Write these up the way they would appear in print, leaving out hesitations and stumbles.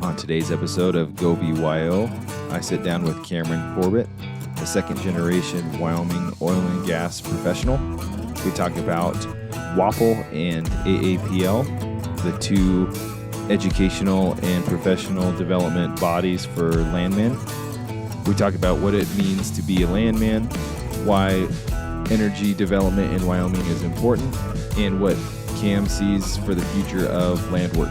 On today's episode of Go Be Wyoming, I sit down with Cameron Corbett, a second-generation Wyoming oil and gas professional. We talk about WAPL and AAPL, the two educational and professional development bodies for landmen. We talk about what it means to be a landman, why energy development in Wyoming is important, and what Cam sees for the future of land work.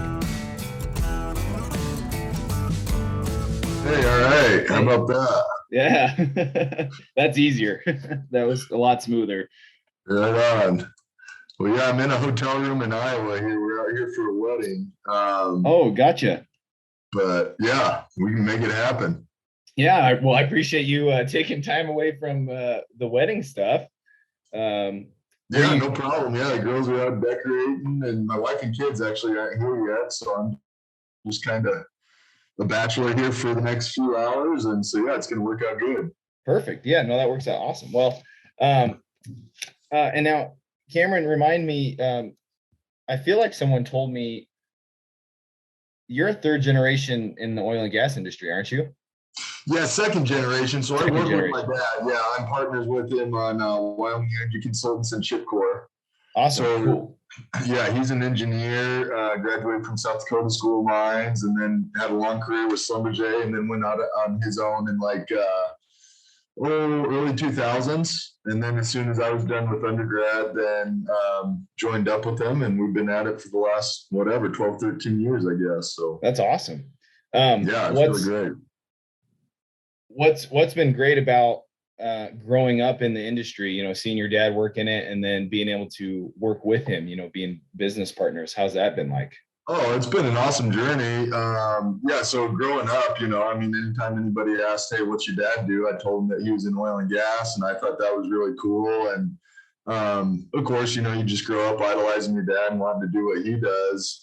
Hey, all right. How about that? Yeah, that's easier. That was a lot smoother. Right on. Well, yeah, I'm in a hotel room in Iowa here. We're out here for a wedding. Oh, gotcha. But yeah, we can make it happen. Yeah, I appreciate you taking time away from the wedding stuff. Yeah, no problem. Yeah, the girls are out decorating, and my wife and kids actually aren't here yet, so I'm just kind of the bachelor here for the next few hours, and so yeah, it's going to work out good. Perfect. Yeah, no, that works out awesome. Well, and now Cameron, remind me. I feel like someone told me you're a third generation in the oil and gas industry, aren't you? Yeah, second generation. So I work with my dad. Yeah, I'm partners with him on Wyoming Energy Consultants and Chipcore. Awesome. So, cool. Yeah, he's an engineer, graduated from South Dakota School of Mines, and then had a long career with Schlumberger, and then went out on his own in early 2000s. And then as soon as I was done with undergrad, then joined up with him, and we've been at it for the last, 12, 13 years, I guess. So that's awesome. Yeah, it's really great. What's been great about growing up in the industry, seeing your dad work in it and then being able to work with him, being business partners? How's that been like? Oh, it's been an awesome journey. Yeah, so growing up, anytime anybody asked, hey, what's your dad do? I told them that he was in oil and gas, and I thought that was really cool. And of course, you just grow up idolizing your dad and wanting to do what he does.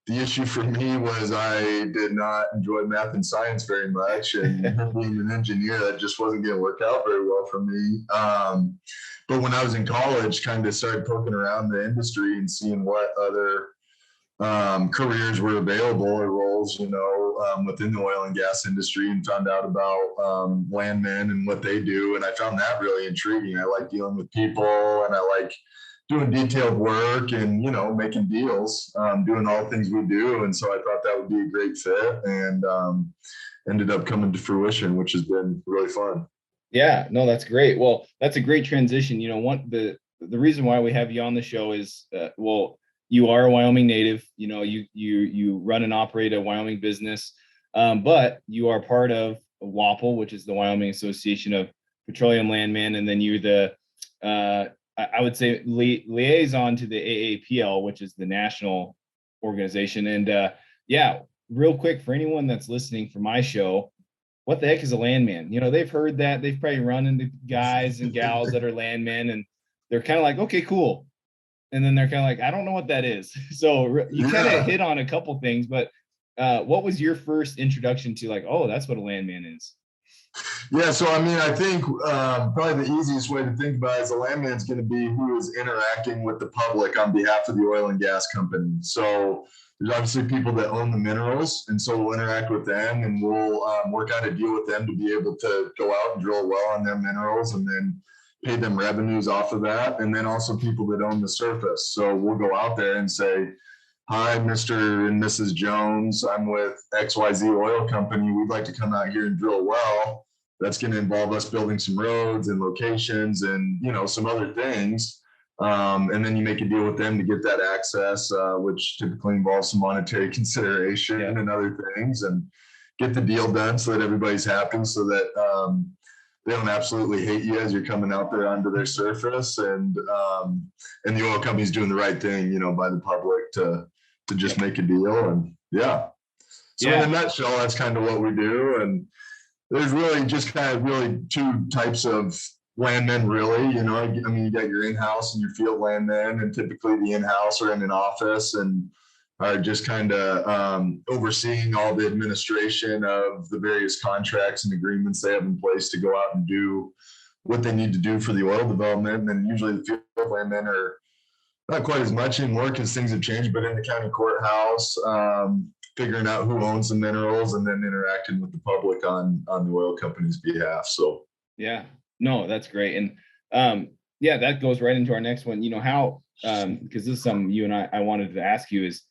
The issue for me was I did not enjoy math and science very much, and being an engineer, that just wasn't going to work out very well for me. But when I was in college, kind of started poking around the industry and seeing what other careers were available or roles, within the oil and gas industry, and found out about landmen and what they do. And I found that really intriguing. I like dealing with people, and I like doing detailed work and, making deals, doing all the things we do. And so I thought that would be a great fit, and ended up coming to fruition, which has been really fun. Yeah, no, that's great. Well, that's a great transition. The reason why we have you on the show is, you are a Wyoming native. You run and operate a Wyoming business, but you are part of WAPL, which is the Wyoming Association of Petroleum Landmen, and then you're the I would say liaison to the AAPL, which is the national organization. And real quick, for anyone that's listening for my show, what the heck is a landman? They've heard that. They've probably run into guys and gals that are landmen, and they're kind of like, okay, cool. And then they're kind of like, I don't know what that is. So you kind of hit on a couple things, but what was your first introduction to like, oh, that's what a landman is? Yeah, so I think probably the easiest way to think about it is a landman is going to be who is interacting with the public on behalf of the oil and gas company. So there's obviously people that own the minerals, and so we'll interact with them, and we'll work out a deal with them to be able to go out and drill a well on their minerals, and then pay them revenues off of that. And then also people that own the surface. So we'll go out there and say, hi, Mr. and Mrs. Jones, I'm with XYZ Oil Company. We'd like to come out here and drill a well. That's going to involve us building some roads and locations and, some other things. And then you make a deal with them to get that access, which typically involves some monetary consideration and other things, and get the deal done so that everybody's happy, so that they don't absolutely hate you as you're coming out there onto their surface. And the oil company's doing the right thing, by the public to just make a deal. And so in a nutshell, that's kind of what we do. And there's really just kind of really two types of landmen, really. You got your in-house and your field landmen, and typically the in-house are in an office and are just kind of overseeing all the administration of the various contracts and agreements they have in place to go out and do what they need to do for the oil development. And then usually the field landmen are not quite as much anymore because things have changed, but in the county courthouse, figuring out who owns the minerals and then interacting with the public on the oil company's behalf. So Yeah, no, that's great. And yeah, that goes right into our next one. How because this is something you and I wanted to ask you is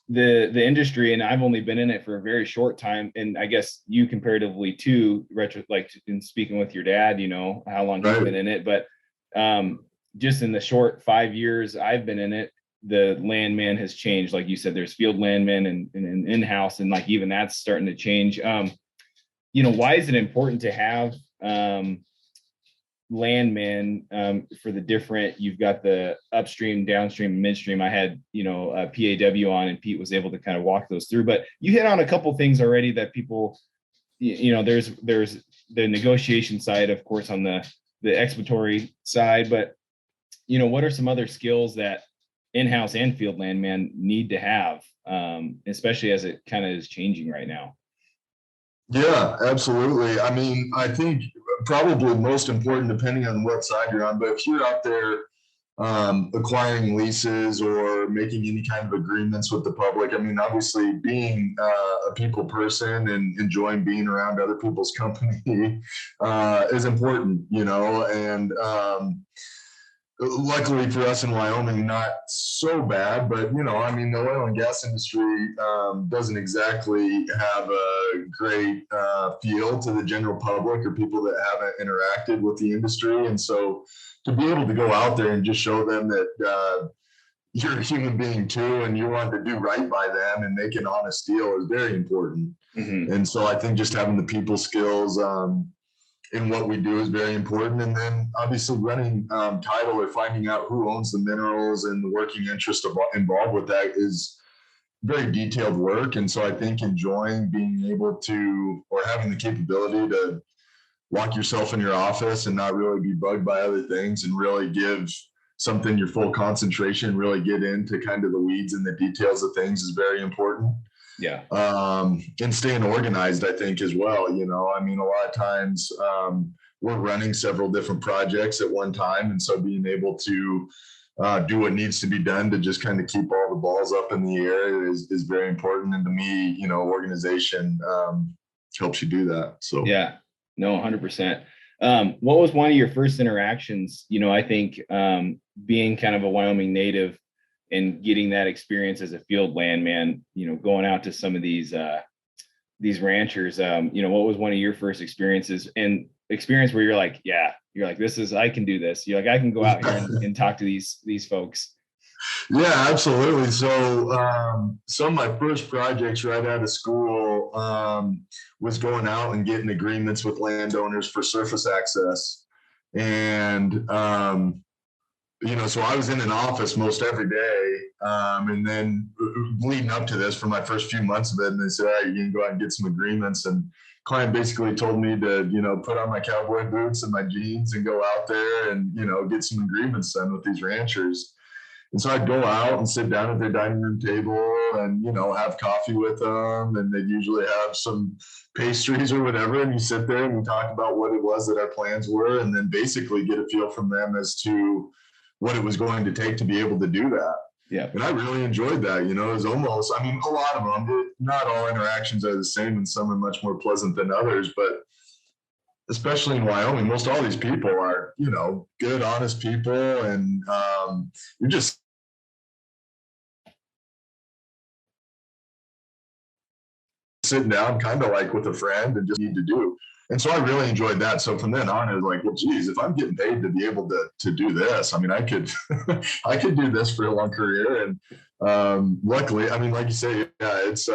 the industry, and I've only been in it for a very short time, and I guess you comparatively to like in speaking with your dad, how long he's been in it, but just in the short 5 years I've been in it, the landman has changed. Like you said, there's field landmen and in-house, and like even that's starting to change. Why is it important to have landmen for the different, you've got the upstream, downstream, midstream. I had a PAW on, and Pete was able to kind of walk those through, but you hit on a couple things already that people, there's the negotiation side, of course, on the exploratory side, but what are some other skills that in-house and field landman need to have, especially as it kind of is changing right now? Yeah, absolutely. I mean, I think probably most important, depending on what side you're on, but if you're out there acquiring leases or making any kind of agreements with the public, I mean, obviously being a people person and enjoying being around other people's company is important, and luckily for us in Wyoming, not so bad, but I mean, the oil and gas industry doesn't exactly have a great feel to the general public or people that haven't interacted with the industry. And so to be able to go out there and just show them that you're a human being too, and you want to do right by them and make an honest deal is very important. Mm-hmm. And so I think just having the people skills in what we do is very important. And then obviously running title or finding out who owns the minerals and the working interest involved with that is very detailed work. And so I think enjoying being able to, or having the capability to lock yourself in your office and not really be bugged by other things and really give something your full concentration, really get into kind of the weeds and the details of things is very important. Yeah. And staying organized, I think, as well. I mean, a lot of times we're running several different projects at one time. And so being able to do what needs to be done to just kind of keep all the balls up in the air is very important. And to me, organization helps you do that. So, yeah, no, 100%. What was one of your first interactions? I think being kind of a Wyoming native and getting that experience as a field landman, going out to some of these ranchers, what was one of your first experiences and experience where you're like, I can do this. You're like, I can go out here and talk to these folks. Yeah, absolutely. So some of my first projects right out of school was going out and getting agreements with landowners for surface access. And so I was in an office most every day. And then leading up to this for my first few months of it, and they said, all right, you can go out and get some agreements. And client basically told me to, put on my cowboy boots and my jeans and go out there and, get some agreements done with these ranchers. And so I'd go out and sit down at their dining room table and, have coffee with them. And they'd usually have some pastries or whatever. And you sit there and you talk about what it was that our plans were, and then basically get a feel from them as to what it was going to take to be able to do that. Yeah. And I really enjoyed that. It was almost, I mean, a lot of them, not all interactions are the same, and some are much more pleasant than others, but especially in Wyoming, most all these people are, good, honest people. And you're just sitting down kind of like with a friend and just need to do. And so I really enjoyed that. So from then on, it was like, well, geez, if I'm getting paid to be able to do this, I mean, I could I could do this for a long career. And luckily, I mean, like you say, yeah, it's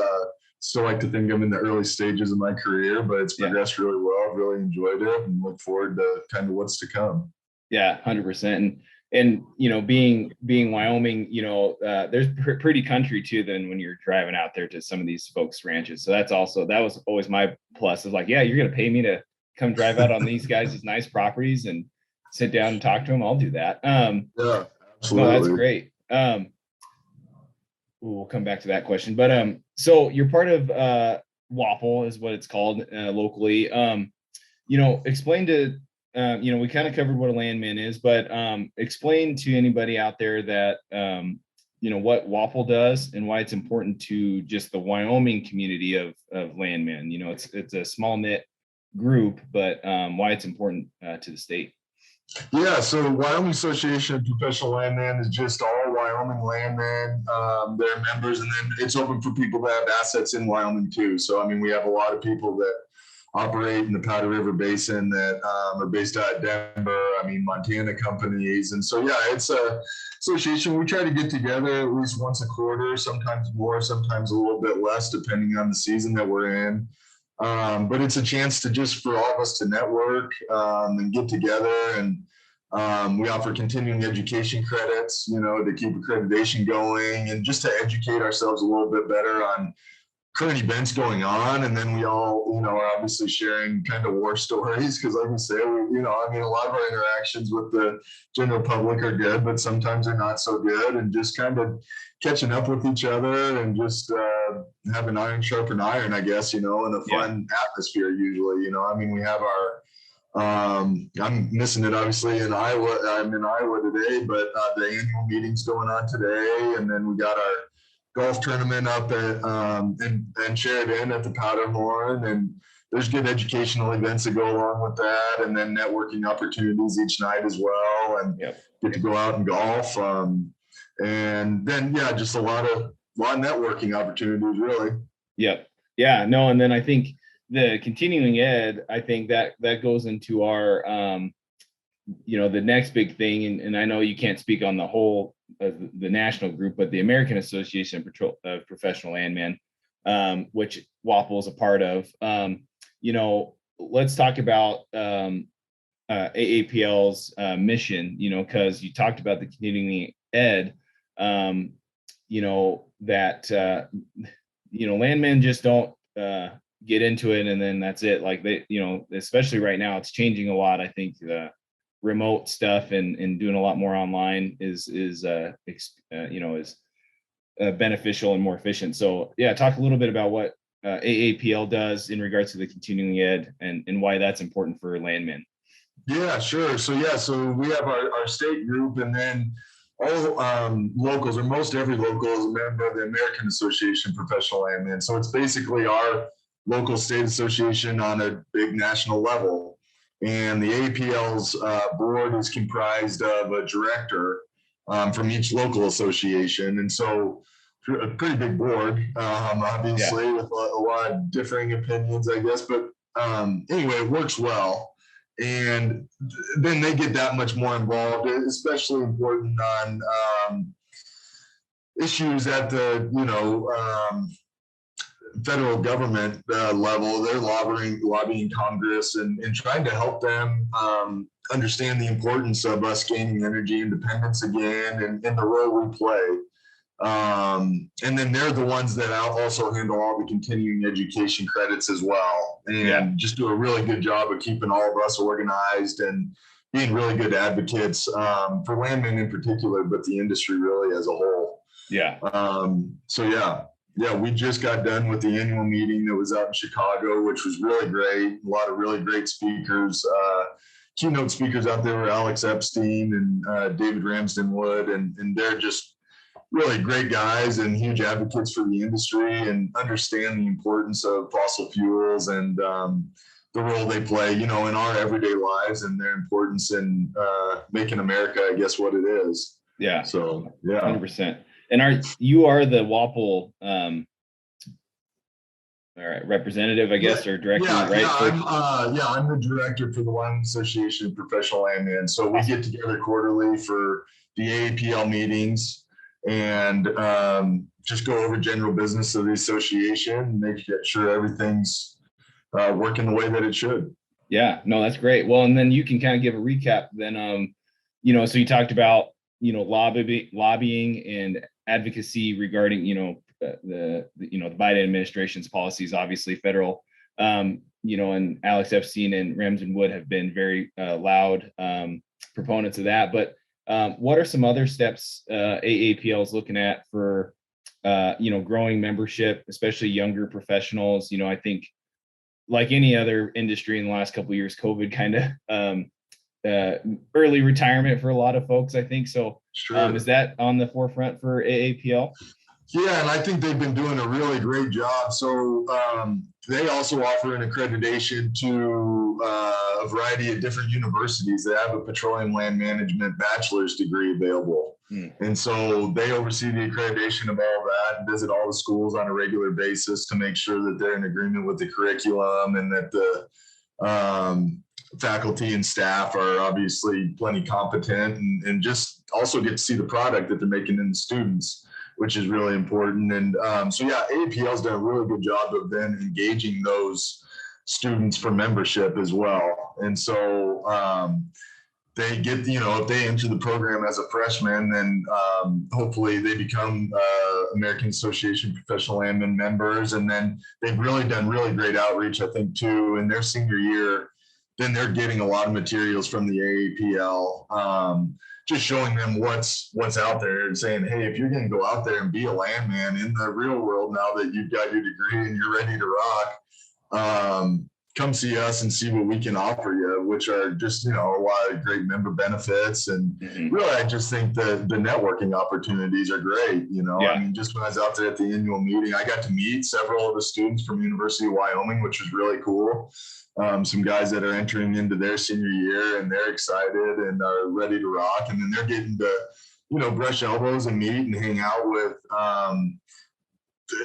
still like to think I'm in the early stages of my career, but it's progressed really well. I've really enjoyed it and look forward to kind of what's to come. Yeah, 100%. And being Wyoming, there's pretty country too. Then when you're driving out there to some of these folks' ranches, so that was always my plus. Is like, yeah, you're gonna pay me to come drive out on these guys' nice properties and sit down and talk to them. I'll do that. Yeah, absolutely. No, that's great. We'll come back to that question, but so you're part of WAPL is what it's called locally. Explain to we kind of covered what a landman is, but explain to anybody out there that what WAPL does and why it's important to just the Wyoming community of landmen. It's a small knit group, but why it's important to the state. Yeah, so the Wyoming Association of Professional Landmen is just all Wyoming landmen. They're members, and then it's open for people that have assets in Wyoming too. So, I mean, we have a lot of people that operate in the Powder River Basin that are based out of Denver. I mean, Montana companies. And so, yeah, it's a association. We try to get together at least once a quarter, sometimes more, sometimes a little bit less, depending on the season that we're in. But it's a chance to just for all of us to network and get together. And we offer continuing education credits, to keep accreditation going and just to educate ourselves a little bit better on current events going on. And then we all, are obviously sharing kind of war stories because like we say, a lot of our interactions with the general public are good, but sometimes they're not so good, and just kind of catching up with each other and just having iron sharpen iron, I guess, in a fun atmosphere usually. We have our I'm missing it obviously in Iowa. I'm in Iowa today, but the annual meeting's going on today, and then we got our golf tournament up at in Sheridan at the Powderhorn, and there's good educational events that go along with that, and then networking opportunities each night as well, and get to go out and golf, and then just a lot of networking opportunities really. No, and then I think the continuing ed, I think that goes into our the next big thing, and I know you can't speak on the whole the national group, but the American Association of Professional Landmen, which WAPL is a part of. Let's talk about AAPL's mission, because you talked about the continuing ed, that landmen just don't get into it and then that's it. Like they, especially right now, it's changing a lot. I think the remote stuff and doing a lot more online is beneficial and more efficient. So talk a little bit about what AAPL does in regards to the continuing ed and why that's important for landmen. Yeah, sure. So we have our state group, and then all locals, or most every local, is a member of the American Association of Professional Landmen. So it's basically our local state association on a big national level. And the AAPL's board is comprised of a director from each local association. And so a pretty big board, obviously, with a lot of differing opinions, I guess. But anyway, it works well. And then they get that much more involved, especially important on issues at the, federal government level. They're lobbying Congress and trying to help them understand the importance of us gaining energy independence again and the role we play. And then they're the ones that also handle all the continuing education credits as well, and just do a really good job of keeping all of us organized and being really good advocates for landmen in particular, but the industry really as a whole. We just got done with the annual meeting that was out in Chicago, which was really great. A lot of really great speakers. Keynote speakers out there were Alex Epstein and David Ramsden Wood, and they're just really great guys and huge advocates for the industry and understand the importance of fossil fuels and the role they play, in our everyday lives and their importance in making America, I guess, what it is. So, 100%. And you are the WAPL representative, I guess, or director, right? I'm the director for the Wyoming Association of Professional Landmen. So we get together quarterly for the AAPL meetings and just go over general business of the association, make sure everything's working the way that it should. That's great. Well, and then you can kind of give a recap then, so you talked about, lobbying and advocacy regarding, the Biden administration's policies, obviously federal, and Alex Epstein and Ramsden Wood have been very loud proponents of that. But what are some other steps AAPL is looking at for, growing membership, especially younger professionals? I think like any other industry in the last couple of years, COVID kind of early retirement for a lot of folks, I think. So Sure. Is that on the forefront for AAPL? Yeah, and I think they've been doing a really great job. So they also offer an accreditation to a variety of different universities that have a petroleum land management bachelor's degree available. And so they oversee the accreditation of all that and visit all the schools on a regular basis to make sure that they're in agreement with the curriculum and that the faculty and staff are obviously plenty competent and just also get to see the product that they're making in the students, which is really important. And so, yeah, AAPL's done a really good job of then engaging those students for membership as well. And so they get, if they enter the program as a freshman, then hopefully they become American Association of Professional Landmen members. And then they've really done really great outreach, I think, too, in their senior year. Then they're getting a lot of materials from the AAPL, just showing them what's out there and saying, hey, if you're going to go out there and be a landman in the real world now that you've got your degree and you're ready to rock, come see us and see what we can offer you, which are just, a lot of great member benefits. And really, I just think that the networking opportunities are great. I mean, just when I was out there at the annual meeting, I got to meet several of the students from University of Wyoming, which was really cool. Some guys that are entering into their senior year and they're excited and are ready to rock. And then they're getting to, brush elbows and meet and hang out with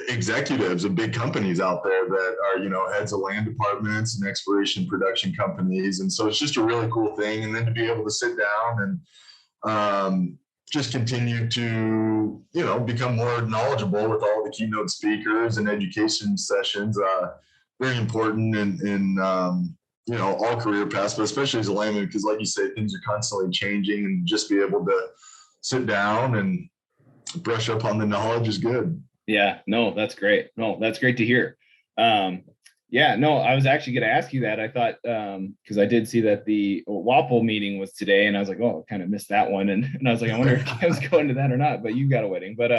executives of big companies out there that are, heads of land departments and exploration production companies. And so it's just a really cool thing. And then to be able to sit down and just continue to, become more knowledgeable with all the keynote speakers and education sessions, very important in all career paths, but especially as a landman, because like you say, things are constantly changing, and just be able to sit down and brush up on the knowledge is good. Yeah, no, that's great. No, that's great to hear. Yeah, no, I was actually going to ask you that. I thought, because I did see that the WAPL meeting was today, and I was like, oh, I kind of missed that one. And I was like, I wonder if Cam's going to that or not, but you got a wedding. But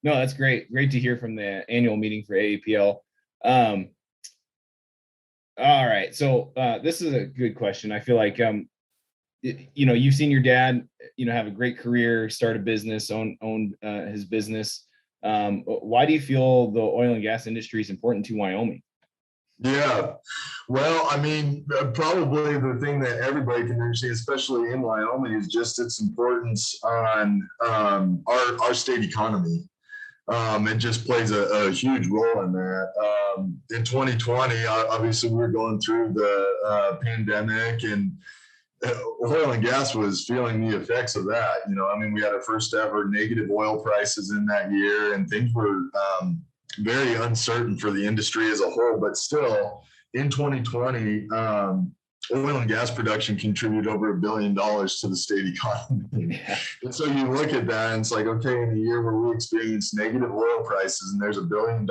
no, that's great. Great to hear from the annual meeting for AAPL. All right. So this is a good question. I feel like, you've seen your dad, have a great career, start a business, own his business. Why do you feel the oil and gas industry is important to Wyoming? Yeah, well, I mean, probably the thing that everybody can understand, especially in Wyoming, is just its importance on our state economy. It just plays a huge role in that. In 2020, obviously, we were going through the pandemic, and oil and gas was feeling the effects of that. We had our first ever negative oil prices in that year, and things were very uncertain for the industry as a whole. But still, in 2020, oil and gas production contributed over $1 billion to the state economy. Yeah. And so you look at that and it's like, okay, in a year where we experienced negative oil prices and there's $1 billion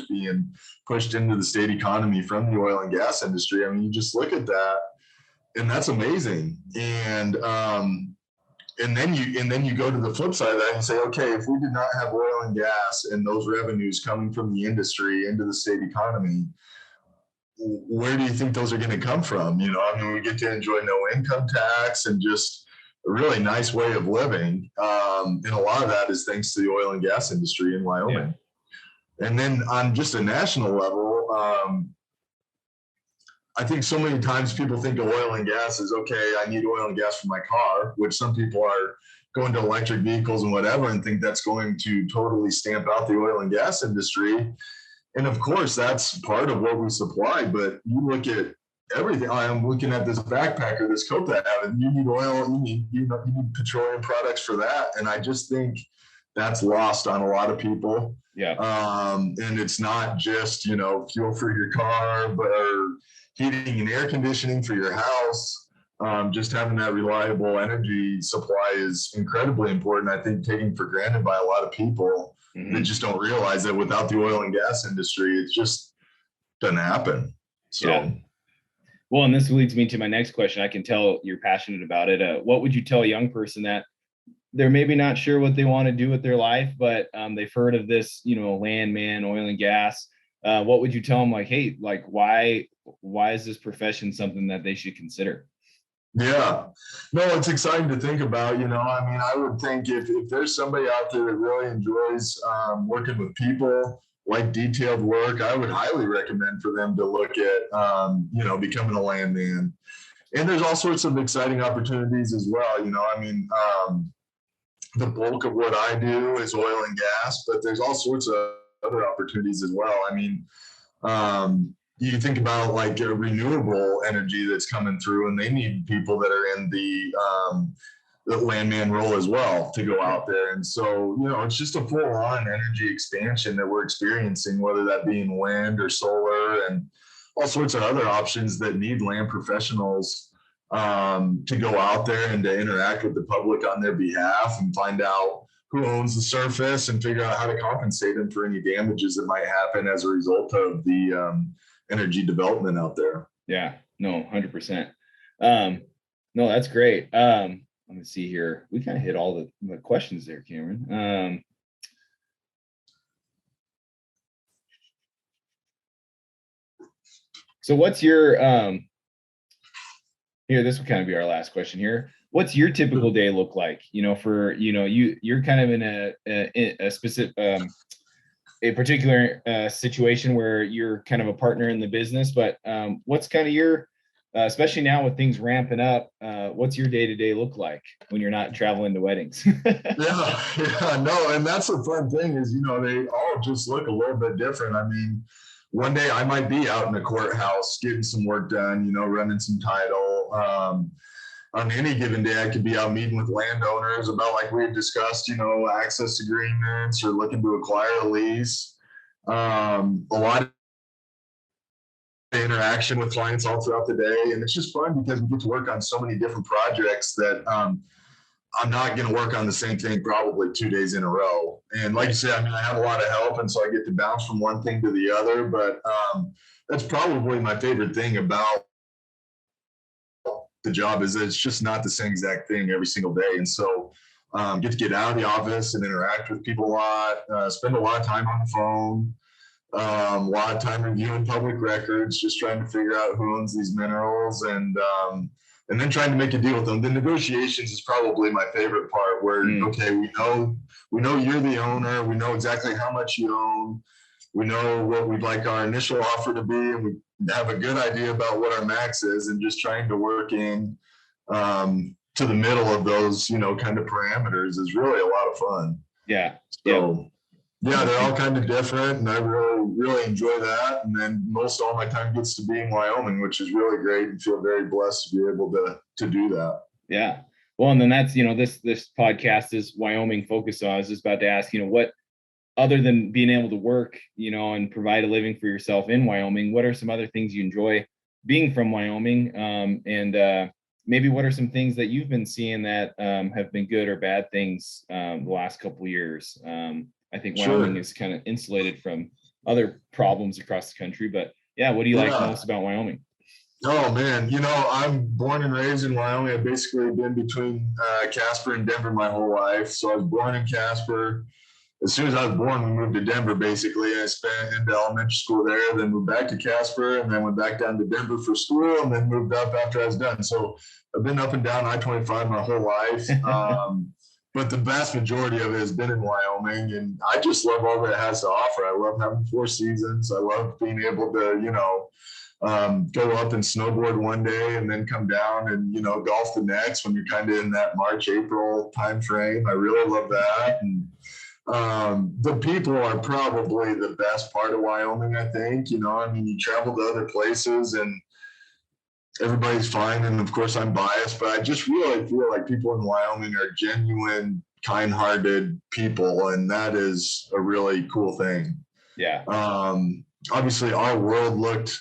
being pushed into the state economy from the oil and gas industry. I mean, you just look at that and that's amazing. And then you go to the flip side of that and say, okay, if we did not have oil and gas and those revenues coming from the industry into the state economy, where do you think those are going to come from? We get to enjoy no income tax and just a really nice way of living. And a lot of that is thanks to the oil and gas industry in Wyoming. Yeah. And then on just a national level, I think so many times people think of oil and gas as, okay, I need oil and gas for my car, which some people are going to electric vehicles and whatever and think that's going to totally stamp out the oil and gas industry. And of course, that's part of what we supply. But you look at everything. I'm looking at this backpacker, this coat that I have, and you need oil, you need petroleum products for that. And I just think that's lost on a lot of people. Yeah. And it's not just, fuel for your car, but heating and air conditioning for your house. Just having that reliable energy supply is incredibly important. I think taken for granted by a lot of people. They just don't realize that without the oil and gas industry, it just doesn't happen. So, yeah. Well, and this leads me to my next question. I can tell you're passionate about it. What would you tell a young person that they're maybe not sure what they want to do with their life, but they've heard of this, landman, oil and gas? What would you tell them? Like, hey, like, why is this profession something that they should consider? Yeah. No, it's exciting to think about. I mean, I would think if there's somebody out there that really enjoys working with people, like detailed work, I would highly recommend for them to look at, becoming a landman. And there's all sorts of exciting opportunities as well. I mean, the bulk of what I do is oil and gas, but there's all sorts of other opportunities as well. I mean, you think about like renewable energy that's coming through, and they need people that are in the landman role as well to go out there. And so, it's just a full on energy expansion that we're experiencing, whether that be in wind or solar and all sorts of other options that need land professionals to go out there and to interact with the public on their behalf and find out who owns the surface and figure out how to compensate them for any damages that might happen as a result of the energy development out there. Yeah, no, 100%. No, that's great. Let me see here. We kind of hit all the questions there, Cameron. So what's your here, this will kind of be our last question here. What's your typical day look like? For you're kind of in a specific a particular situation where you're kind of a partner in the business, but what's kind of your especially now with things ramping up, what's your day-to-day look like when you're not traveling to weddings? Yeah, no, and that's the fun thing is, they all just look a little bit different. I mean, one day I might be out in the courthouse getting some work done, running some title. On any given day, I could be out meeting with landowners about, like we had discussed, access agreements or looking to acquire a lease. A lot of interaction with clients all throughout the day. And it's just fun because we get to work on so many different projects that I'm not going to work on the same thing probably 2 days in a row. And like you said, I mean, I have a lot of help, and so I get to bounce from one thing to the other. But that's probably my favorite thing about the job is that it's just not the same exact thing every single day. And so get to get out of the office and interact with people a lot, spend a lot of time on the phone, a lot of time reviewing public records, just trying to figure out who owns these minerals, and then trying to make a deal with them. The negotiations is probably my favorite part where, okay, we know you're the owner. We know exactly how much you own. We know what we'd like our initial offer to be, and we have a good idea about what our max is, and just trying to work in to the middle of those, kind of parameters is really a lot of fun. Yeah. So, yeah, they're all kind of different, and I really, really enjoy that. And then most all my time gets to be in Wyoming, which is really great, and feel very blessed to be able to do that. Yeah. Well, and then that's, this podcast is Wyoming focused. So I was just about to ask, what, other than being able to work, and provide a living for yourself in Wyoming, what are some other things you enjoy being from Wyoming? And maybe what are some things that you've been seeing that have been good or bad things the last couple of years? I think Wyoming is kind of insulated from other problems across the country, but yeah, what do you like most about Wyoming? Oh man, I'm born and raised in Wyoming. I've basically been between Casper and Denver my whole life. So I was born in Casper. As soon as I was born, we moved to Denver, basically. I spent into elementary school there, then moved back to Casper, and then went back down to Denver for school, and then moved up after I was done. So I've been up and down I-25 my whole life. But the vast majority of it has been in Wyoming, and I just love all that it has to offer. I love having 4 seasons. I love being able to, go up and snowboard one day and then come down and, golf the next when you're kind of in that March, April time frame. I really love that. And the people are probably the best part of Wyoming, I think. You travel to other places and everybody's fine. And of course, I'm biased, but I just really feel like people in Wyoming are genuine, kind-hearted people. And that is a really cool thing. Yeah. Obviously, our world looked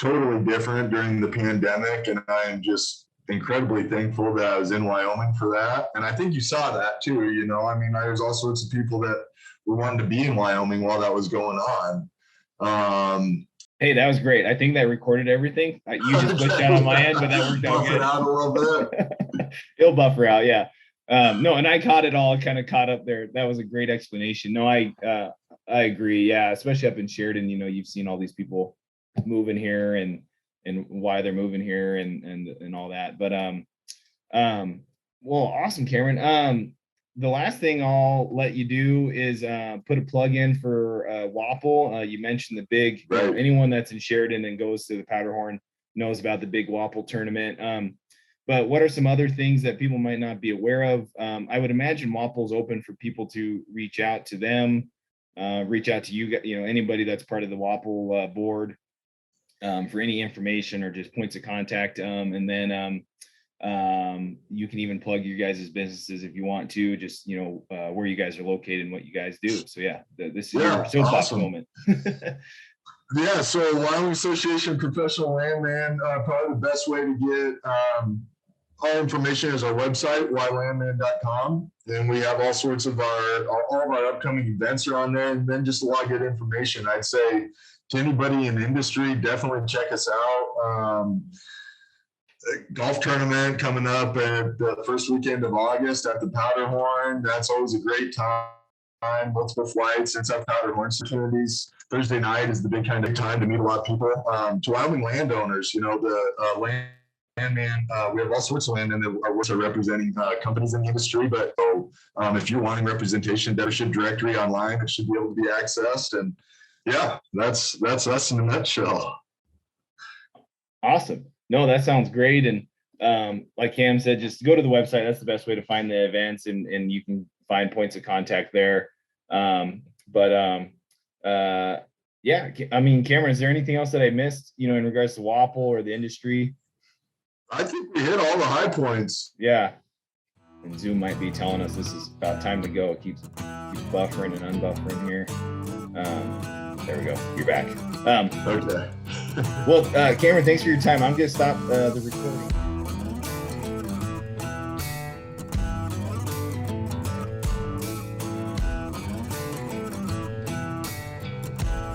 totally different during the pandemic, and I am just incredibly thankful that I was in Wyoming for that. And I think you saw that too. There's all sorts of people that were wanting to be in Wyoming while that was going on. Hey, that was great. I think that recorded everything. You just glitched out on my end, but that worked out good. Out a little bit. It'll buffer out, yeah. No, and I caught it all, kind of caught up there. That was a great explanation. No, I agree. Yeah, especially up in Sheridan, you've seen all these people moving here and why they're moving here and all that. But Well, awesome, Cameron. The last thing I'll let you do is put a plug in for WAPL. You mentioned the big, Right. anyone that's in Sheridan and goes to the Powderhorn knows about the big WAPL tournament. But what are some other things that people might not be aware of? I would imagine WAPL is open for people to reach out to them, reach out to you, anybody that's part of the WAPL board for any information or just points of contact. And then you can even plug your guys' businesses if you want to, just where you guys are located and what you guys do. So yeah, this is your soapbox moment. Yeah, so Wyoming Association of Professional Landman, probably the best way to get all information is our website, ylandman.com. And we have all sorts of all of our upcoming events are on there, and then just a lot of good information. I'd say to anybody in the industry, definitely check us out. Golf tournament coming up at the first weekend of August at the Powderhorn. That's always a great time. Multiple flights, inside Powderhorn opportunities. Thursday night is the big kind of time to meet a lot of people. To Wyoming landowners, the Landman, we have all sorts of landmen that are representing companies in the industry. But if you're wanting representation, dealership directory online, it should be able to be accessed. And yeah, that's us in a nutshell. Awesome. No, that sounds great. And like Cam said, just go to the website. That's the best way to find the events, and you can find points of contact there. Yeah, I mean, Cameron, is there anything else that I missed, in regards to WAPL or the industry? I think we hit all the high points. Yeah. And Zoom might be telling us this is about time to go. It keeps buffering and unbuffering here. There we go. You're back. Okay. Well, Cameron, thanks for your time. I'm going to stop the recording.